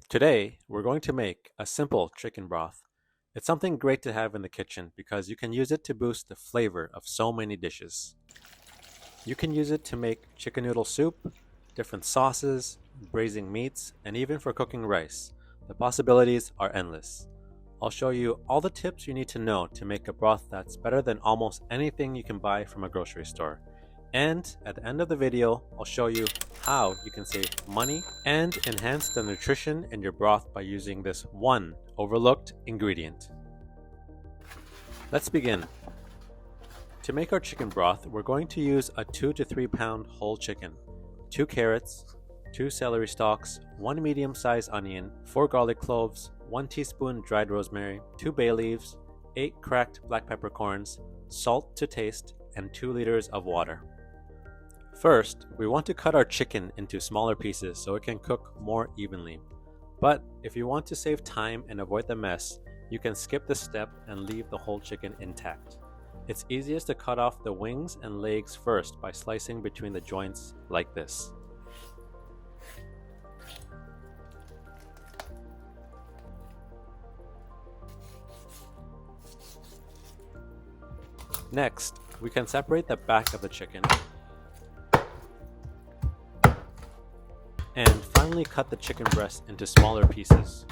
Today, we're going to make a simple chicken broth. It's something great to have in the kitchen because you can use it to boost the flavor of so many dishes. You can use it to make chicken noodle soup, different sauces, braising meats, and even for cooking rice. The possibilities are endless. I'll show you all the tips you need to know to make a broth that's better than almost anything you can buy from a grocery store. And at the end of the video, I'll show you how you can save money and enhance the nutrition in your broth by using this one overlooked ingredient. Let's begin. To make our chicken broth, we're going to use a 2 to 3 pound whole chicken, 2 carrots, 2 celery stalks, 1 medium-sized onion, 4 garlic cloves, 1 teaspoon dried rosemary, 2 bay leaves, 8 cracked black peppercorns, salt to taste, and 2 liters of water. First, we want to cut our chicken into smaller pieces so it can cook more evenly. But if you want to save time and avoid the mess, you can skip this step and leave the whole chicken intact. It's easiest to cut off the wings and legs first by slicing between the joints like this. Next, we can separate the back of the chicken and finally cut the chicken breast into smaller pieces.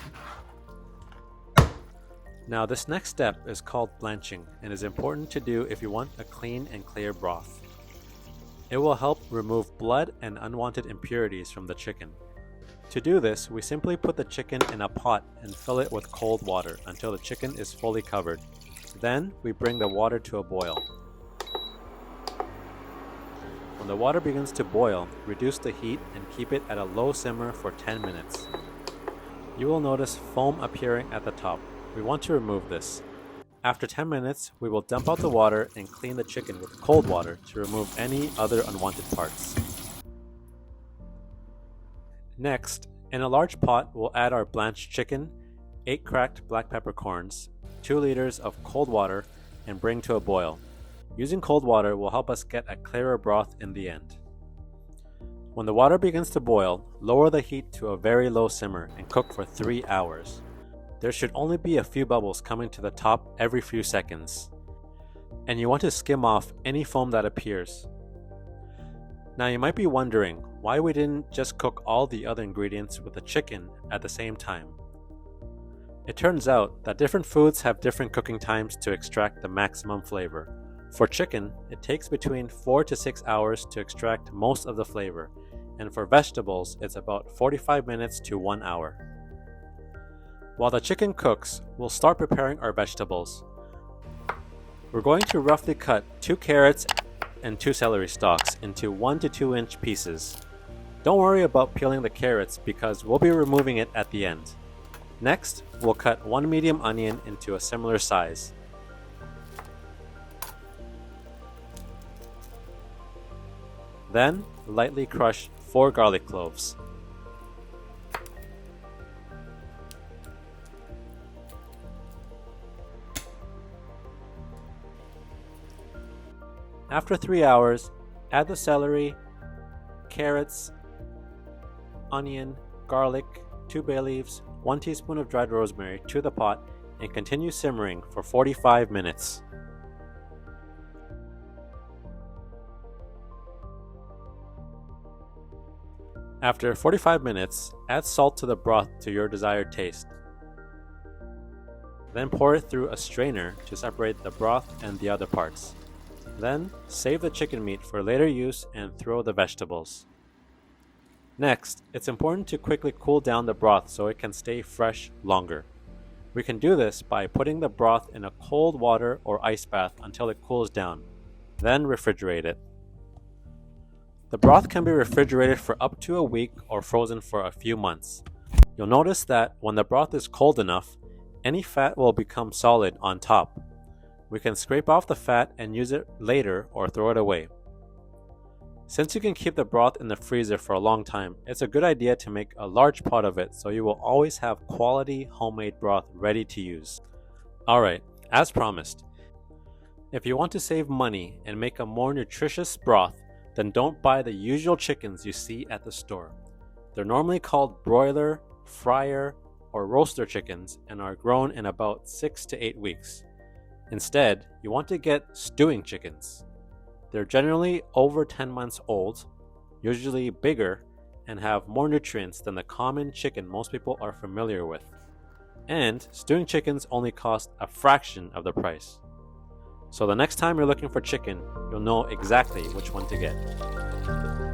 Now this next step is called blanching and is important to do if you want a clean and clear broth. It will help remove blood and unwanted impurities from the chicken. To do this, we simply put the chicken in a pot and fill it with cold water until the chicken is fully covered. Then we bring the water to a boil. When the water begins to boil, reduce the heat and keep it at a low simmer for 10 minutes. You will notice foam appearing at the top. We want to remove this. After 10 minutes, we will dump out the water and clean the chicken with cold water to remove any other unwanted parts. Next, in a large pot, we'll add our blanched chicken, 8 cracked black peppercorns, 2 liters of cold water, and bring to a boil. Using cold water will help us get a clearer broth in the end. When the water begins to boil, lower the heat to a very low simmer and cook for 3 hours. There should only be a few bubbles coming to the top every few seconds. And you want to skim off any foam that appears. Now you might be wondering why we didn't just cook all the other ingredients with the chicken at the same time. It turns out that different foods have different cooking times to extract the maximum flavor. For chicken, it takes between 4 to 6 hours to extract most of the flavor, and for vegetables, it's about 45 minutes to 1 hour. While the chicken cooks, we'll start preparing our vegetables. We're going to roughly cut 2 carrots and 2 celery stalks into 1 to 2 inch pieces. Don't worry about peeling the carrots because we'll be removing it at the end. Next, we'll cut 1 medium onion into a similar size. Then, lightly crush 4 garlic cloves. After 3 hours, add the celery, carrots, onion, garlic, 2 bay leaves, 1 teaspoon of dried rosemary to the pot and continue simmering for 45 minutes. After 45 minutes, add salt to the broth to your desired taste. Then pour it through a strainer to separate the broth and the other parts. Then, save the chicken meat for later use and throw the vegetables. Next, it's important to quickly cool down the broth so it can stay fresh longer. We can do this by putting the broth in a cold water or ice bath until it cools down. Then refrigerate it. The broth can be refrigerated for up to a week or frozen for a few months. You'll notice that when the broth is cold enough, any fat will become solid on top. We can scrape off the fat and use it later or throw it away. Since you can keep the broth in the freezer for a long time, it's a good idea to make a large pot of it so you will always have quality homemade broth ready to use. Alright, as promised, if you want to save money and make a more nutritious broth, then don't buy the usual chickens you see at the store. They're normally called broiler fryer, or roaster chickens and are grown in about 6 to 8 weeks. Instead, you want to get stewing chickens. They're generally over 10 months old, usually bigger, and have more nutrients than the common chicken most people are familiar with. And stewing chickens only cost a fraction of the price. So the next time you're looking for chicken, you'll know exactly which one to get.